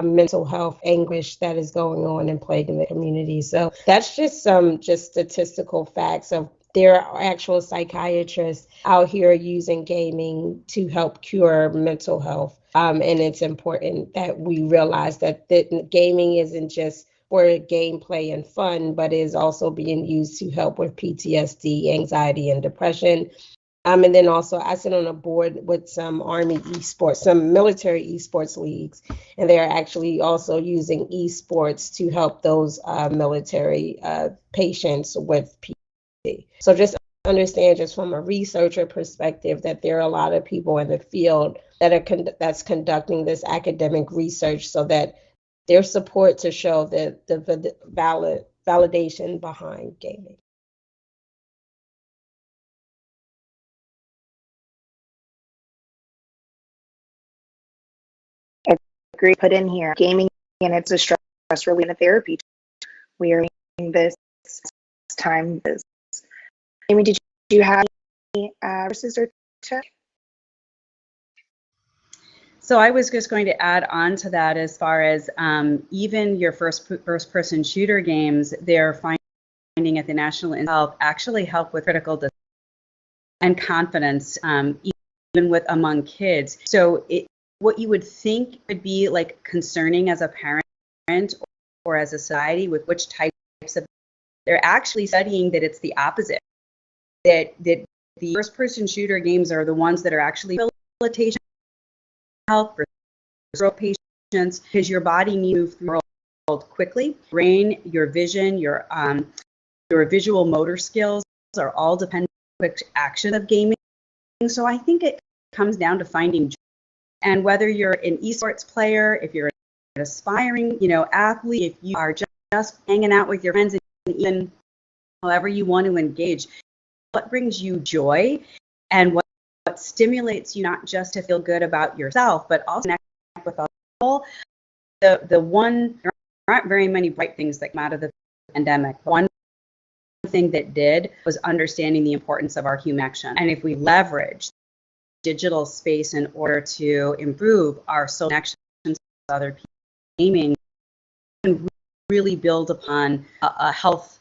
mental health anguish that is going on and plaguing the community. So that's just some statistical facts of there are actual psychiatrists out here using gaming to help cure mental health. And it's important that we realize that gaming isn't just for gameplay and fun, but is also being used to help with PTSD, anxiety, and depression. And then also I sit on a board with some Army esports, some military esports leagues, and they're actually also using esports to help those military patients with PTSD. So just understand, just from a researcher perspective, that there are a lot of people in the field that are that's conducting this academic research so that their support to show that the validation behind gaming. Agree. Put in here gaming, and it's a stress relief and a therapy. We are in this time. Amy, did you have any verses or check? So I was just going to add on to that, as far as even your first-person shooter games, they're finding at the National Institute of Health actually help with critical discipline and confidence, even with among kids. So what you would think would be like concerning as a parent or as a society with which types of, they're actually studying that it's the opposite. That the first-person shooter games are the ones that are actually rehabilitation help for stroke patients, because your body needs to move through the world quickly. Brain, your vision, your visual motor skills are all dependent on quick action of gaming. So I think it comes down to finding joy. And whether you're an esports player, if you're an aspiring, athlete, if you are just hanging out with your friends, and even however you want to engage, what brings you joy and what stimulates you, not just to feel good about yourself, but also connect with other people. There aren't very many bright things that come out of the pandemic. One thing that did was understanding the importance of our human connection. And if we leverage digital space in order to improve our social connections with other people, gaming can really build upon a health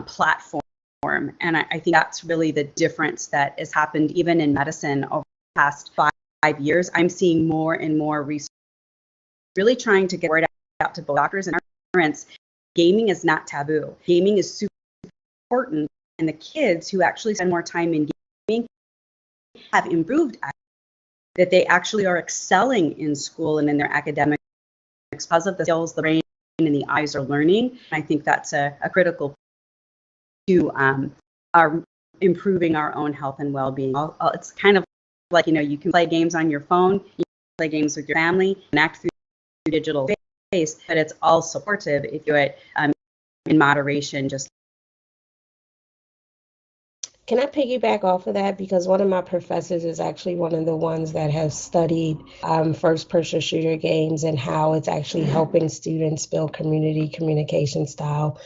platform And I think that's really the difference that has happened even in medicine over the past 5 years. I'm seeing more and more research really trying to get word out to both doctors and parents. Gaming is not taboo. Gaming is super important. And the kids who actually spend more time in gaming have improved, that they actually are excelling in school and in their academics because of the skills the brain and the eyes are learning. I think that's a critical to our improving our own health and well-being. It's kind of like, you can play games on your phone, you can play games with your family, connect through digital space, but it's all supportive if you do it in moderation. Can I piggyback off of that? Because one of my professors is actually one of the ones that has studied first-person shooter games and how it's actually helping students build community communication style,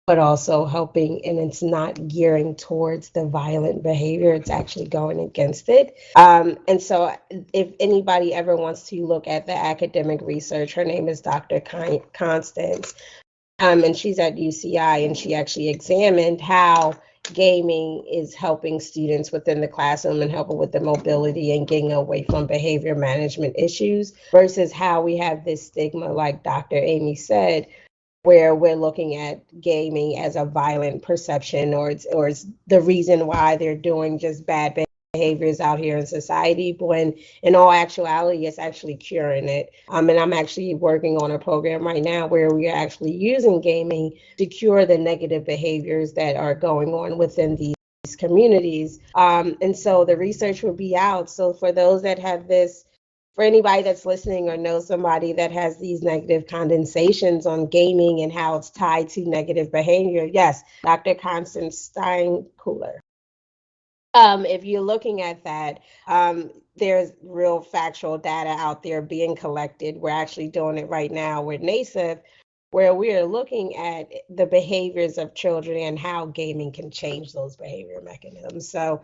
but also helping, and it's not gearing towards the violent behavior, it's actually going against it. And so if anybody ever wants to look at the academic research, her name is Dr. Constance, and she's at UCI, and she actually examined how gaming is helping students within the classroom and helping with the mobility and getting away from behavior management issues versus how we have this stigma, like Dr. Amy said, where we're looking at gaming as a violent perception or it's the reason why they're doing just bad behaviors out here in society, when in all actuality it's actually curing it. And I'm actually working on a program right now where we are actually using gaming to cure the negative behaviors that are going on within these communities. And so the research will be out. So for those that have this, for anybody that's listening or knows somebody that has these negative condensations on gaming and how it's tied to negative behavior, yes, Dr. Constance Steinkühler. If you're looking at that, there's real factual data out there being collected. We're actually doing it right now with NASIF, where we are looking at the behaviors of children and how gaming can change those behavior mechanisms. So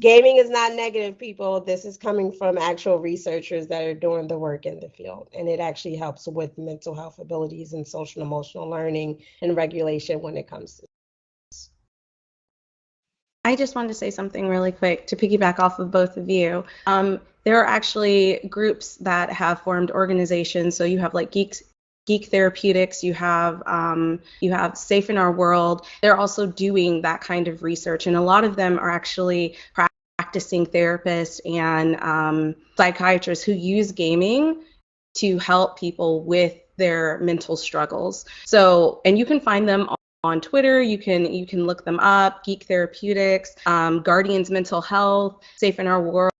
gaming is not negative, people. This is coming from actual researchers that are doing the work in the field, and it actually helps with mental health abilities and social and emotional learning and regulation when it comes to this. I just wanted to say something really quick to piggyback off of both of you. There are actually groups that have formed organizations. So you have like Geek Therapeutics, you have Safe in Our World. They're also doing that kind of research, and a lot of them are actually practicing therapists and psychiatrists who use gaming to help people with their mental struggles. So, and you can find them on Twitter. You can look them up. Geek Therapeutics, Guardians Mental Health, Safe in Our World,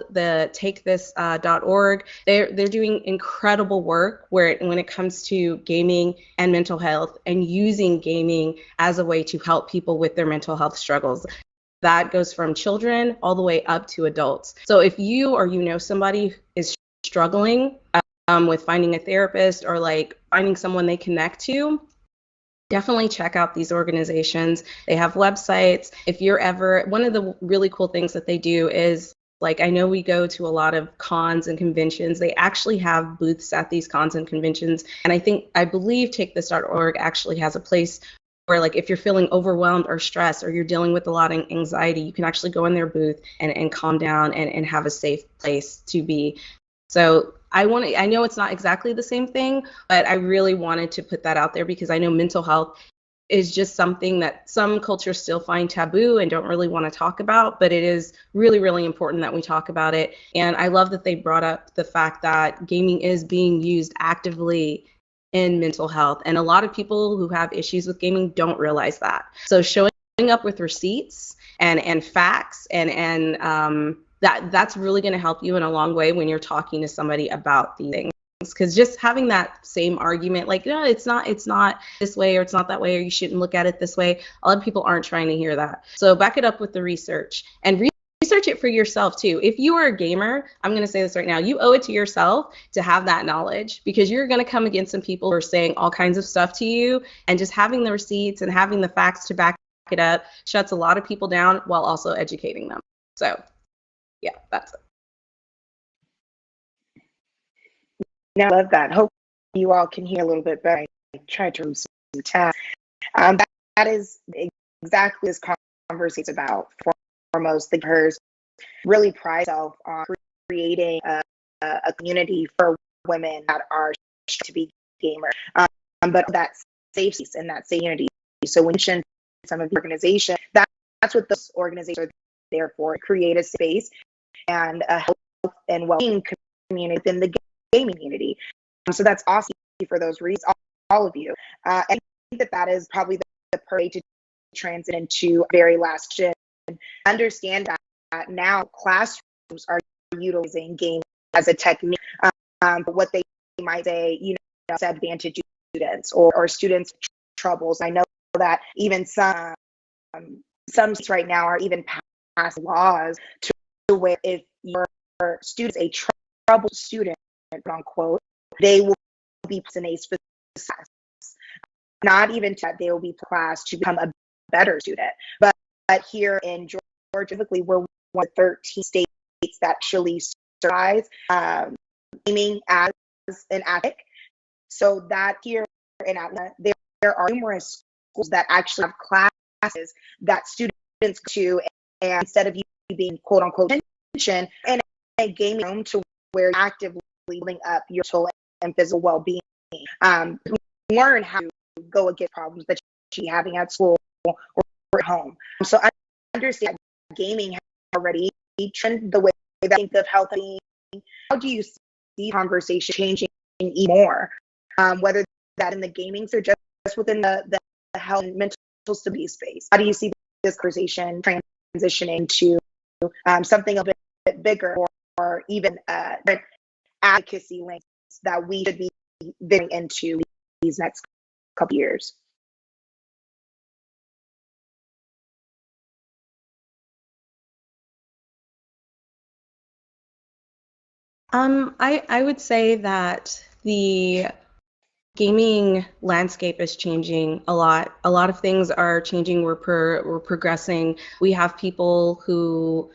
the takethis.org. They're doing incredible work when it comes to gaming and mental health and using gaming as a way to help people with their mental health struggles. That goes from children all the way up to adults. So if you or somebody is struggling with finding a therapist or like finding someone they connect to, definitely check out these organizations. They have websites. If you're ever, one of the really cool things that they do is, like, I know we go to a lot of cons and conventions. They actually have booths at these cons and conventions. And I believe takethis.org actually has a place where, like, if you're feeling overwhelmed or stressed or you're dealing with a lot of anxiety, you can actually go in their booth and calm down and have a safe place to be. So I know it's not exactly the same thing, but I really wanted to put that out there because I know mental health is just something that some cultures still find taboo and don't really want to talk about, but it is really, really important that we talk about it. And I love that they brought up the fact that gaming is being used actively in mental health. And a lot of people who have issues with gaming don't realize that. So showing up with receipts and facts and that's really going to help you in a long way when you're talking to somebody about these things. Because just having that same argument, like, no, it's not this way or it's not that way or you shouldn't look at it this way, a lot of people aren't trying to hear that. So back it up with the research and research it for yourself too. If you are a gamer, I'm going to say this right now, you owe it to yourself to have that knowledge, because you're going to come against some people who are saying all kinds of stuff to you, and just having the receipts and having the facts to back it up shuts a lot of people down while also educating them. So yeah, that's it. I love that. Hope you all can hear a little bit better. I tried to remove some tabs. That is exactly this conversation is about. Foremost, the hers really pride herself on creating a community for women that are to be gamers, but that safe space and that safe unity. So when you mentioned some of the organizations, that's what those organizations are there for, create a space and a health and well-being community within the gaming community. So that's awesome for those reasons, all of you. And I think that is probably the perfect way to transit into a very last question. Understand that now classrooms are utilizing gaming as a technique, but what they might say, disadvantaged students or students with troubles. I know that even some states right now are even passing laws to where if your student is a troubled student, quote unquote, they will be placed in a specific class. Not even that they will be class to become a better student, but here in Georgia, typically we're one of 13 states that actually certifies gaming as an academic. So that here in Atlanta, there are numerous schools that actually have classes that students go to, and instead of you being quote unquote attention and a gaming room to where you're actively building up your mental and physical well-being, learn how to go against problems that you're having at school or at home. So I understand gaming has already trended the way that I think of health and being. How do you see conversation changing even more, whether that in the gaming or just within the health and mental stability space? How do you see this conversation transitioning to something a bit bigger or even advocacy links that we should be getting into these next couple years? I would say that the gaming landscape is changing a lot. A lot of things are changing. We're progressing. We have people who,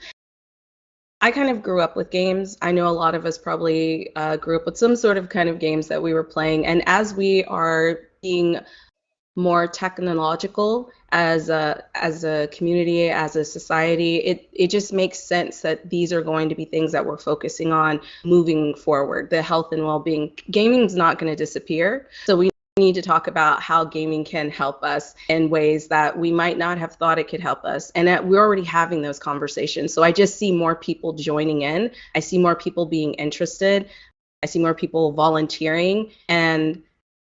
I kind of grew up with games. I know a lot of us probably grew up with some sort of kind of games that we were playing. And as we are being more technological as a community, as a society, it just makes sense that these are going to be things that we're focusing on moving forward. The health and well-being. Gaming's not going to disappear. So we need to talk about how gaming can help us in ways that we might not have thought it could help us. And we're already having those conversations. So I just see more people joining in. I see more people being interested. I see more people volunteering. And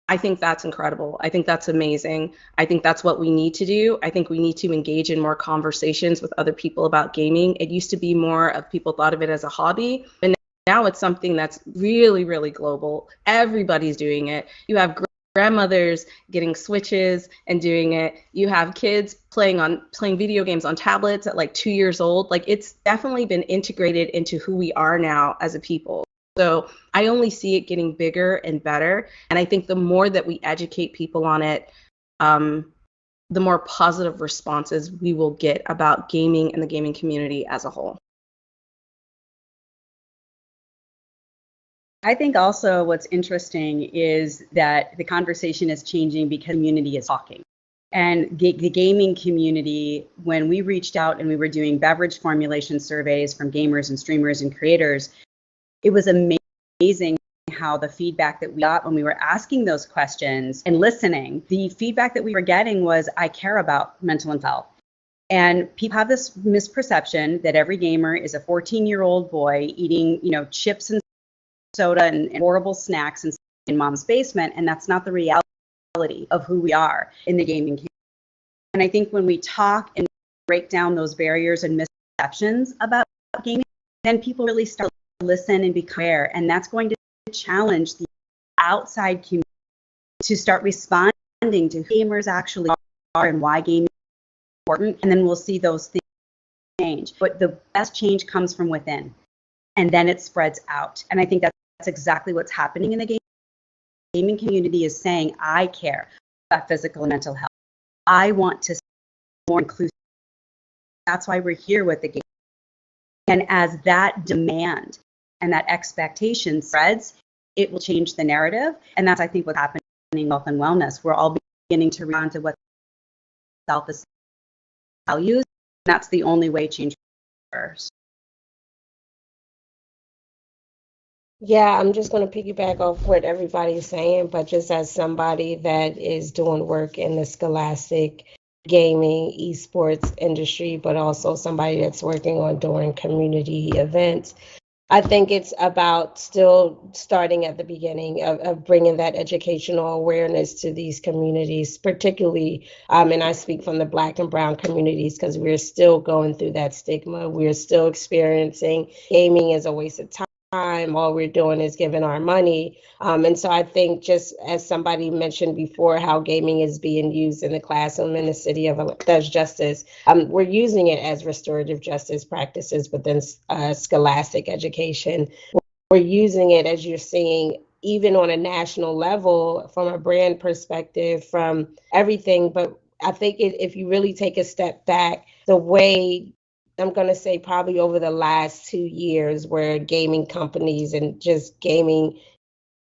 I think that's incredible. I think that's amazing. I think that's what we need to do. I think we need to engage in more conversations with other people about gaming. It used to be more of people thought of it as a hobby, but now it's something that's really, really global. Everybody's doing it. You have grandmothers getting Switches and doing it. You have kids playing video games on tablets at like 2 years old. Like, it's definitely been integrated into who we are now as a people. So I only see it getting bigger and better. And I think the more that we educate people on it, the more positive responses we will get about gaming and the gaming community as a whole. I think also what's interesting is that the conversation is changing because community is talking. And the gaming community, when we reached out and we were doing beverage formulation surveys from gamers and streamers and creators, it was amazing how the feedback that we got when we were asking those questions and listening, the feedback that we were getting was, I care about mental health. And people have this misperception that every gamer is a 14-year-old boy eating, chips and soda and horrible snacks in mom's basement. And that's not the reality of who we are in the gaming community. And I think when we talk and break down those barriers and misconceptions about gaming, then people really start to listen and be aware. And that's going to challenge the outside community to start responding to who gamers actually are and why gaming is important. And then we'll see those things change. But the best change comes from within, and then it spreads out. And I think that's exactly what's happening in the gaming community, is saying, I care about physical and mental health. I want to see more inclusive. That's why we're here with the game. And as that demand and that expectation spreads, it will change the narrative. And that's, I think, what's happening in health and wellness. We're all beginning to respond to what self-esteem values. That's the only way change occurs. Yeah, I'm just going to piggyback off what everybody's saying, but just as somebody that is doing work in the Scholastic gaming, esports industry, but also somebody that's working on doing community events, I think it's about still starting at the beginning of bringing that educational awareness to these communities, particularly, and I speak from the Black and Brown communities because we're still going through that stigma. We're still experiencing gaming as a waste of time. All we're doing is giving our money. And so I think, just as somebody mentioned before, how gaming is being used in the classroom in the city of does justice, we're using it as restorative justice practices within scholastic education. We're using it, as you're seeing, even on a national level, from a brand perspective, from everything. But I think if you really take a step back, the way, I'm going to say probably over the last 2 years, where gaming companies and just gaming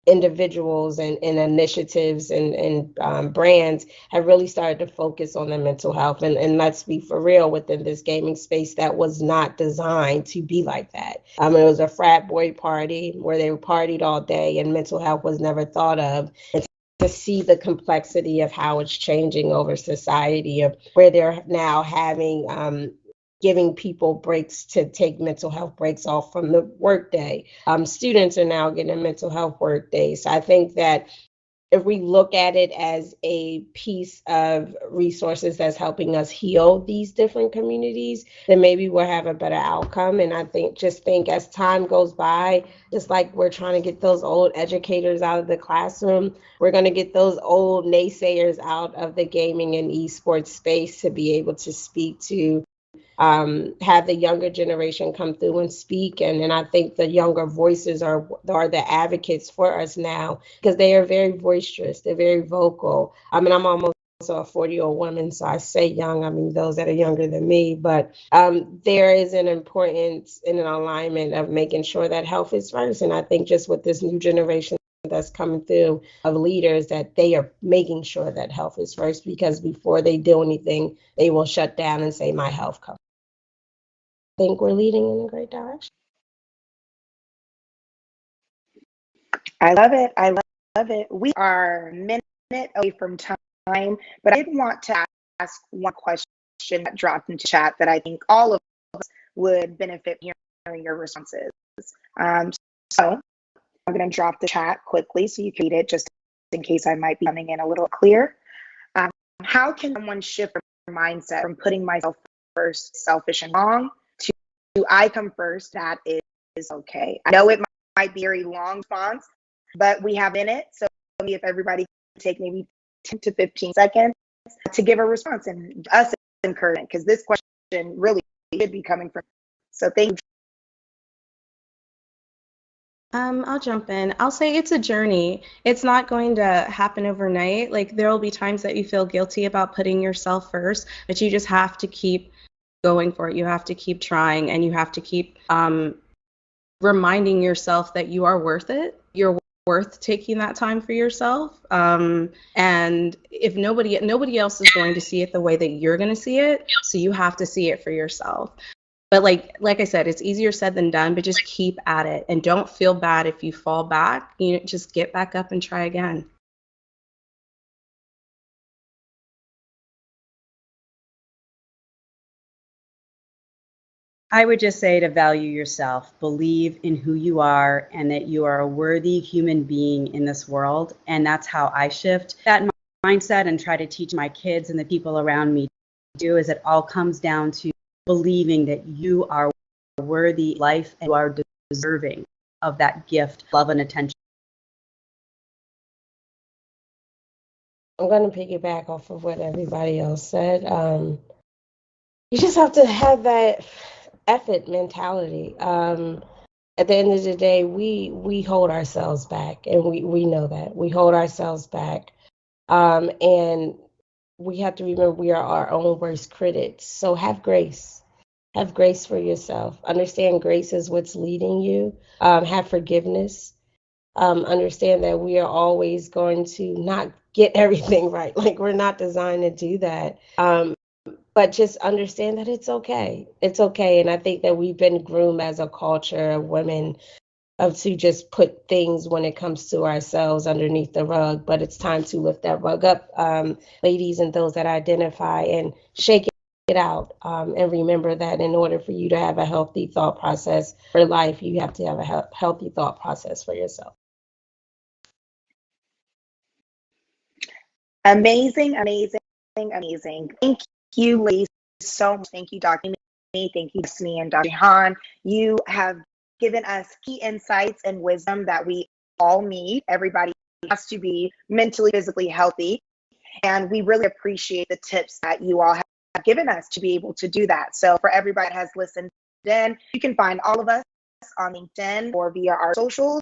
individuals and initiatives and brands have really started to focus on their mental health. And let's be for real, within this gaming space, that was not designed to be like that. It was a frat boy party where they partied all day and mental health was never thought of. And to see the complexity of how it's changing over society, of where they're now having giving people breaks to take mental health breaks off from the workday. Students are now getting mental health work days. So I think that if we look at it as a piece of resources that's helping us heal these different communities, then maybe we'll have a better outcome. And I think as time goes by, just like we're trying to get those old educators out of the classroom, we're going to get those old naysayers out of the gaming and esports space to be able to speak to, have the younger generation come through and speak. And I think the younger voices are the advocates for us now, because they are very boisterous. They're very vocal. I mean, I'm almost a 40-year-old woman, so I say young, I mean those that are younger than me, but there is an importance and an alignment of making sure that health is first. And I think just with this new generation that's coming through of leaders, that they are making sure that health is first, because before they do anything, they will shut down and say, my health comes. I think we're leading in a great direction. I love it. I love it. We are a minute away from time, but I did want to ask one question that dropped into chat that I think all of us would benefit hearing your responses. So I'm going to drop the chat quickly so you can read it, just in case I might be coming in a little clear. How can someone shift their mindset from putting myself first, selfish and wrong, to I come first, that is okay? I know it might be a very long response, but we have in it. So if everybody can take maybe 10 to 15 seconds to give a response, and us encouragement, because this question really should be coming from. So thank you. I'll jump in. I'll say it's a journey. It's not going to happen overnight. Like, there will be times that you feel guilty about putting yourself first, but you just have to keep going for it. You have to keep trying, and you have to keep reminding yourself that you are worth it. You're worth taking that time for yourself. And if nobody else is going to see it the way that you're going to see it, so you have to see it for yourself. But like I said, it's easier said than done, but just keep at it and don't feel bad if you fall back. You know, just get back up and try again. I would just say to value yourself, believe in who you are, and that you are a worthy human being in this world. And that's how I shift that mindset and try to teach my kids and the people around me to do, is it all comes down to believing that you are worthy of life and you are deserving of that gift, love, and attention. I'm going to piggyback off of what everybody else said. You just have to have that effort mentality. At the end of the day, we hold ourselves back, and we know that. We hold ourselves back. And we have to remember we are our own worst critics. So have grace. Have grace for yourself. Understand grace is what's leading you. Have forgiveness. Understand that we are always going to not get everything right. Like, we're not designed to do that. but just understand that it's okay. It's okay. And I think that we've been groomed as a culture of women to just put things when it comes to ourselves underneath the rug. But it's time to lift that rug up, ladies and those that identify, and shake it out. And remember that in order for you to have a healthy thought process for life, you have to have a healthy thought process for yourself. Amazing, amazing, amazing. Thank you, ladies, so much. Thank you, Dr. Amy. Thank you, Destinee and Dr. Jihan. You have given us key insights and wisdom that we all need. Everybody has to be mentally, physically healthy. And we really appreciate the tips that you all have given us to be able to do that. So for everybody that has listened in, you can find all of us on LinkedIn or via our socials.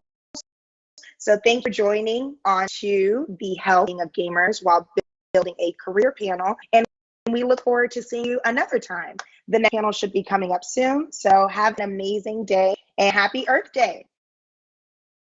So thanks for joining on to the Helping of Gamers While Building a Career panel. And we look forward to seeing you another time. The next panel should be coming up soon. So have an amazing day and happy Earth Day.